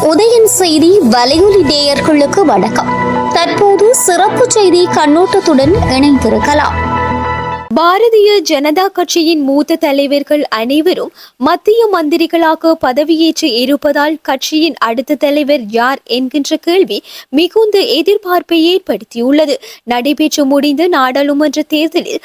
உதயன் செய்தி வலையொலி நேயர்களுக்கு வணக்கம். தற்போது சிறப்பு செய்தி கண்ணோட்டத்துடன் இணைந்திருக்கலாம். பாரதிய ஜனதா கட்சியின் மூத்த தலைவர்கள் அனைவரும் மத்திய மந்திரிகளாக பதவியேற்று இருப்பதால் கட்சியின் அடுத்த தலைவர் யார் என்கின்ற கேள்வி மிகுந்த எதிர்பார்ப்பை ஏற்படுத்தியுள்ளது. நடைபெற்று முடிந்த நாடாளுமன்ற தேர்தலில்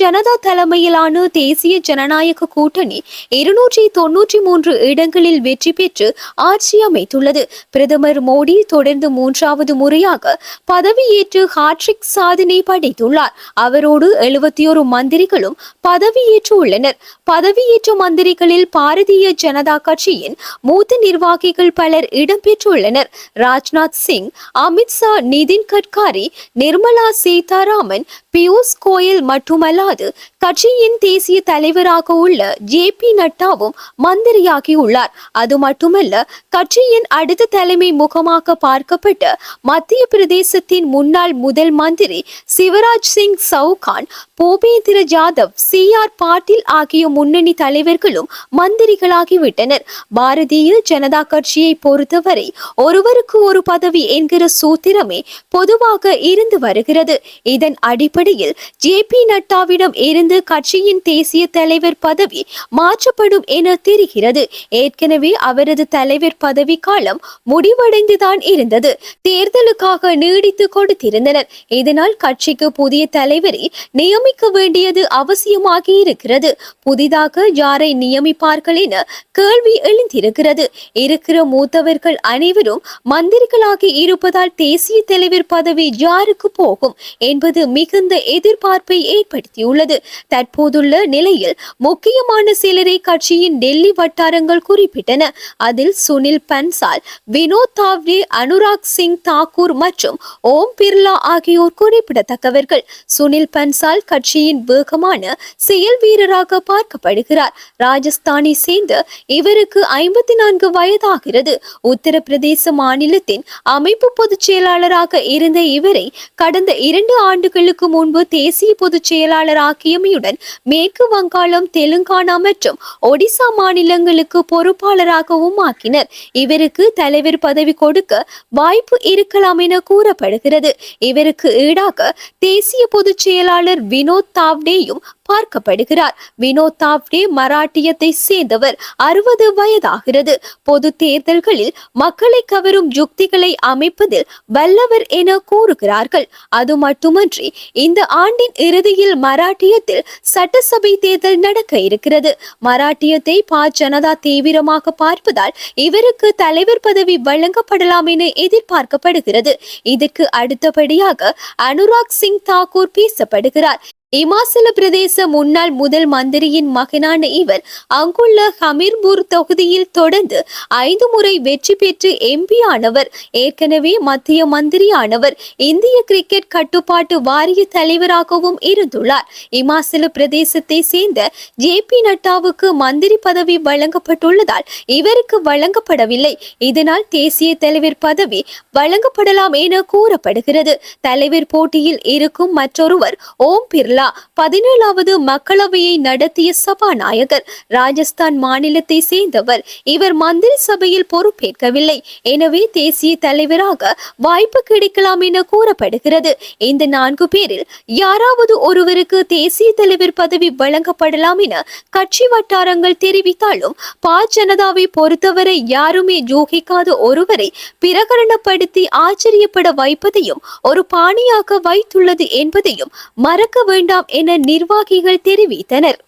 ஜனதா தலைமையிலான தேசிய ஜனநாயக கூட்டணி 293 இடங்களில் வெற்றி பெற்று ஆட்சி அமைத்துள்ளது. பிரதமர் மோடி தொடர்ந்து 3வது முறையாக பதவியேற்று ஹாட்ரிக் சாதனை படைத்துள்ளார். அவரோடு 71 மந்திரிகளும் பதவியேற்று உள்ளனர். பதவியேற்ற மந்திரிகளில் பாரதிய ஜனதா கட்சியின் மூத்த நிர்வாகிகள் பலர் இடம்பெற்றுள்ளனர். ராஜ்நாத் சிங், அமித்ஷா, நிதின் கட்காரி, நிர்மலா சீதாராமன், பியூஷ் கோயல் மட்டுமல்லாது கட்சியின் தேசிய தலைவராக உள்ள ஜே.பி. நட்டாவும் மந்திரியாகியுள்ளார். அது மட்டுமல்ல, கட்சியின் அடுத்த தலைமை முகமாக பார்க்கப்பட்ட மத்திய பிரதேசத்தின் முன்னாள் முதல் மந்திரி சிவராஜ் சிங் சவுகான், பூபேந்திர ஜாதவ், சி.ஆர். பாட்டீல் ஆகிய முன்னணி தலைவர்களும் மந்திரிகளாகிவிட்டனர். பாரதிய ஜனதா கட்சியை பொறுத்தவரை ஒருவருக்கு ஒரு பதவி என்கிற சூத்திரமே பொதுவாக இருந்து வருகிறது. இதன் அடிப்படையில் ஜே.பி. நட்டாவிடம் இருந்து கட்சியின் தேசிய தலைவர் பதவி மாற்றப்படும் என தெரிகிறது. ஏற்கனவே அவரது தலைவர் பதவி காலம் முடிவடைந்துதான் இருந்தது. தேர்தலுக்காக நீடித்து கொடுத்திருந்தனர். இதனால் கட்சிக்கு புதிய தலைவரை நியமிக்க வேண்டியது அவசியமாகி இருக்கிறது. புதிதாக யாரை நியமிப்பார்கள் என கேள்வி எழுந்திருக்கிறது. இருக்கிற மூத்தவர்கள் அனைவரும் மந்திரிகளாகி இருப்பதால் தேசிய தலைவர் பதவி யாருக்கு போகும் என்பது மிகுந்த எதிர்பார்ப்பை ஏற்படுத்தியுள்ளது. தற்போதுள்ள நிலையில் முக்கியமான சிலரை கட்சியின் டெல்லி வட்டாரங்கள் குறிப்பிட்டன. அதில் சுனில் பன்சால், வினோத் தாவ்டே, அனுராக் சிங் தாக்கூர் மற்றும் ஓம் பிர்லா ஆகியோர் குறிப்பிடத்தக்கவர்கள். சுனில் பன்சால் கட்சியின் வேகமான செயல் வீரராக பார்க்கப்படுகிறார். ராஜஸ்தானை சேர்ந்த இவருக்கு 54 வயதாகிறது. உத்தரப்பிரதேச மாநிலத்தின் அமைப்பு பொதுச் செயலாளராக இருந்த இவரை கடந்த 2 ஆண்டுகளுக்கு முன்பு தேசிய பொதுச் செயலாளர் ஆக்கியமையுடன் மேற்கு வங்காளம், தெலுங்கானா மற்றும் ஒடிசா மாநிலங்களுக்கு பொறுப்பாளராகவும் ஆக்கினர். இவருக்கு தலைவர் பதவி கொடுக்க வாய்ப்பு இருக்கலாம் என கூறப்படுகிறது. இவருக்கு ஈடாக தேசிய பொதுச் செயலாளர் வினோத் தாவ்டேயும் பார்க்கப்படுகிறார். வினோத் தாவ்டே மராட்டியத்தை சேர்ந்தவர். 60 வயதாகிறது. பொது தேர்தல்களில் மக்களை கவரும் யுக்திகளை அமைப்பதில் வல்லவர் என கூறுகிறார்கள். அது மட்டுமன்றி இந்த ஆண்டின் இறுதியில் மராட்டியத்தில் சட்டசபை தேர்தல் நடக்க இருக்கிறது. மராட்டியத்தை ஜனதா தீவிரமாக பார்ப்பதால் இவருக்கு தலைவர் பதவி வழங்கப்படலாம் என எதிர்பார்க்கப்படுகிறது. இதற்கு அடுத்தபடியாக அனுராக் சிங் தாக்கூர் பேசப்படுகிறார். இமாச்சல பிரதேச முன்னாள் முதல் மந்திரியின் மகனான இவர் அங்குள்ள ஹமீர்பூர் தொகுதியில் தொடர்ந்து 5 முறை வெற்றி பெற்று எம்பி ஆனவர். ஏற்கனவே மத்திய மந்திரி ஆனவர். இந்திய கிரிக்கெட் கட்டுப்பாட்டு வாரிய தலைவராகவும் இருந்துள்ளார். இமாச்சல பிரதேசத்தை சேர்ந்த ஜே.பி. நட்டாவுக்கு மந்திரி பதவி வழங்கப்பட்டுள்ளதால் இவருக்கு வழங்கப்படவில்லை. இதனால் தேசிய தலைவர் பதவி வழங்கப்படலாம் என கூறப்படுகிறது. தலைவர் போட்டியில் இருக்கும் மற்றொருவர் ஓம் பிர்லா, 17வது மக்களவையை நடத்திய சபாநாயகர். ராஜஸ்தான் மாநிலத்தை சேர்ந்தவர். இவர் மந்திரி சபையில் பொறுப்பேற்கவில்லை. எனவே தேசிய தலைவராக வாய்ப்பு கிடைக்கலாம் என கூறப்படுகிறது. இந்த 4 பேரில் யாராவது ஒருவருக்கு தேசிய தலைவர் பதவி வழங்கப்படலாம் என கட்சி வட்டாரங்கள் தெரிவித்தாலும் ஜனதாவை பொறுத்தவரை யாருமே யூகிக்காத ஒருவரை பிரகடனப்படுத்தி ஆச்சரியப்பட வைப்பதையும் ஒரு பாணியாக வைத்துள்ளது என்பதையும் மறக்க வேண்டும் என நிர்வாகிகள் தெரிவித்தனர்.